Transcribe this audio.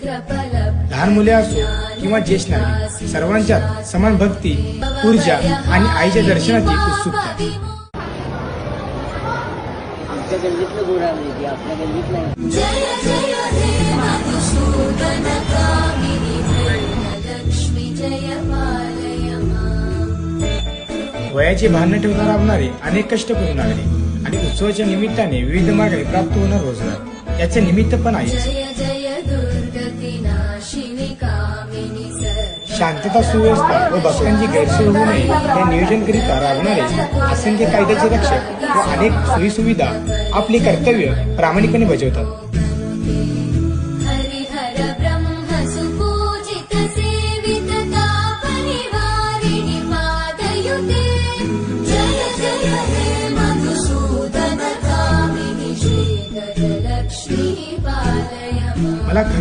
लहान मुले असो किंवा ज्येष्ठ नागरिक सर्वांच्यात समान भक्ती, ऊर्जा आणि आईच्या दर्शनाची उत्सुकता. आमच्या गल्लीतलं गोडा म्हणजे आपल्या गल्लीत नाही. जय जय हे मधुसूदन कामिनी लक्ष्मी जय पालय मां. वयाची भान न ठेवता राबणारे, अनेक कष्ट करून आले आणि उत्सवाच्या निमित्ताने विविध मार्गाने प्राप्त होणार रोजगार याचे निमित्त पण आहे. जय जय दुर्गती नाशिनी कामिनी शांतता, सुव्यवस्था व भक्तांची गैरसोय होऊ नये हे नियोजनकरिता राबणारे असंख्य कायद्याचे रक्षक व अनेक सोयीसुविधा आपले कर्तव्य प्रामाणिकपणे बजावतात. हरिहर ब्रह्म सुपूजित सेवित तापनिवारिणि पादयुते. जय जय हे मधुसूदन कामिनी श्रीधर लक्ष्मी पालय मां. मला खरं